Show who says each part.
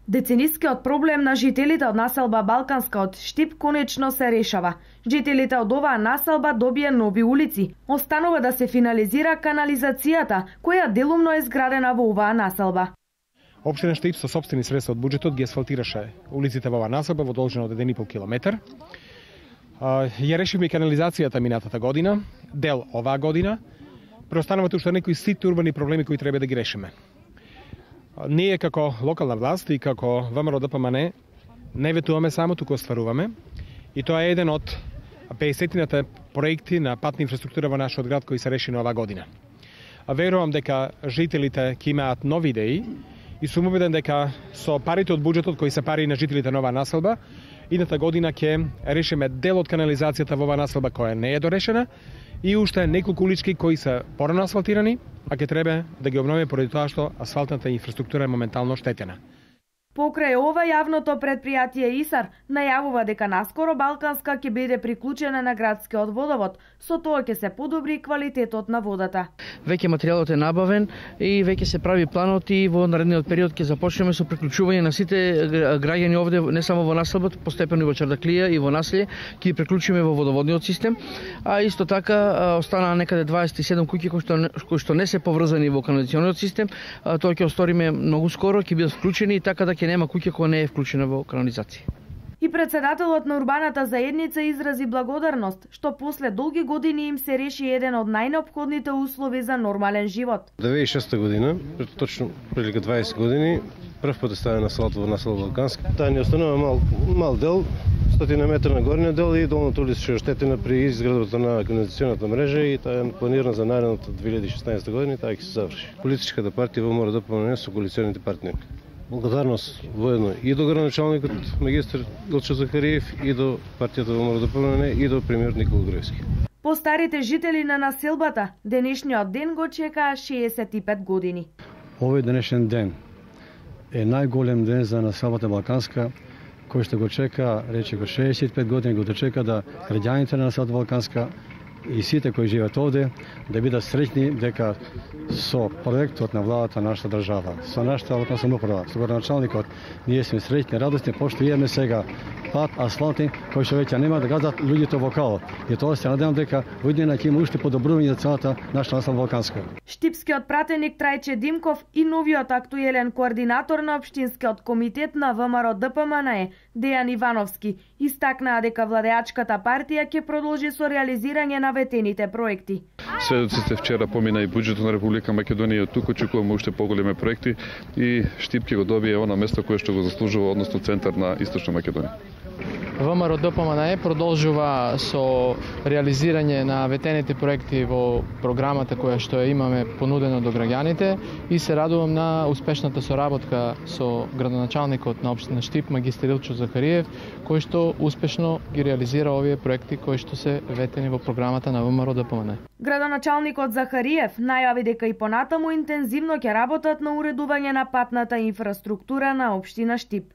Speaker 1: Деценискиот проблем на жителите од населба Балканска од Штип конечно се решава. Жителите од оваа населба добија нови улици. Останува да се финализира канализацијата, која делумно е изградена во оваа населба.
Speaker 2: Општина Штип со сопствени средства од буџетот ги асфалтираше улиците во оваа населба во должина од 1,5 километар. Ја решивме канализацијата минатата година, дел оваа година. Преостануваат уште некои ситни урбани проблеми кои треба да ги решиме. Ние како локална власт и како ВМРО ДПМН не ветуваме само, туку остваруваме. И тоа е еден од 50-тината проекти на патна инфраструктура во нашиот град кои се решени оваа година. Верувам дека жителите ќе имаат нови идеи и сум убеден дека со парите од буџетот кои се пари на жителите на оваа населба, идната година ќе решиме дел од канализацијата во оваа населба која не е дорешена и уште неколку улички кои се порано асфалтирани, а ќе треба да ги обновиме поради тоа што асфалтната инфраструктура е моментално штетена.
Speaker 1: Покрај ова, јавното предпријатие ИСАР најавува дека наскоро Балканска ќе биде приклучена на градскиот водовод, со тоа ќе се подобри квалитетот на водата.
Speaker 3: Веќе материјалот е набавен и веќе се прави планот и во наредниот период ќе започнеме со приклучување на сите граѓани овде, не само во населбата, постепено и во Чардаклија и во населје, ќе ги приклучиме во водоводниот систем, а исто така останаа некаде 27 куќи кои што не се поврзани во канализациониот систем, тоа ќе осториме многу скоро, ќе бидат вклучени и така да ќе нема куќа која не е вклучена во канализација.
Speaker 1: И председателот на урбаната заедница изрази благодарност што после долги години им се реши еден од најнеопходните услови за нормален живот.
Speaker 4: 2006 година, точно прилика 20 години, прв пат е ставен асфалт во населба Балканска. Таа ни останува мал дел, 100 метра на горниот дел и долната улица што е оштетена при изградбата на канализационата мрежа и таа е планирана за наредната 2016 година и таа ќе се заврши. Политичката партија ВМРО ДПМН со коалиционите партнери. Благодарност воедно и до градоначалникот магистар Илчо Захариев и до партијата ВМРО ДПМН и до премиерот Никола Груевски.
Speaker 1: По старите жители на населбата, денешниот ден го чекаа 65 години.
Speaker 5: Овој денешен ден е најголем ден за населбата Балканска, кој што го чека, рече го 65 години, го дочека да граѓаните на населбата Балканска и сите кои живеат овде да бидат среќни дека со проектот на владата на нашата држава, со нашата локална самоуправа, со градоначалникот, ние сме среќни, радосни, пошто имаме сега пат асфалтни кои што веќе нема да газат луѓето во калот. И тоа се надевам дека во иднина ќе има уште подобрување за целата наша населба Балканска.
Speaker 1: Штипскиот пратеник Трајче Димков и новиот актуелен координатор на општинскиот комитет на ВМРО ДПМН Дејан Ивановски истакнаа дека владеачката партија ќе продолжи со реализирање на ветените проекти.
Speaker 6: Сведоци сте вчера помина и буџетот на Република Македонија, туку очекуваме уште поголеми проекти и Штип ќе го добие она место кое што го заслужува, односно центар на Источна Македонија.
Speaker 7: ВМРО ДПМН продолжува со реализирање на ветените проекти во програмата која што ја имаме понудено до граѓаните и се радувам на успешната соработка со градоначалникот на општина Штип, магистар Илчо Захариев, кој што успешно ги реализира овие проекти кои што се ветени во програмата на ВМРО ДПМН.
Speaker 1: Градоначалникот Захариев најави дека и понатаму интензивно ќе работат на уредување на патната инфраструктура на општина Штип.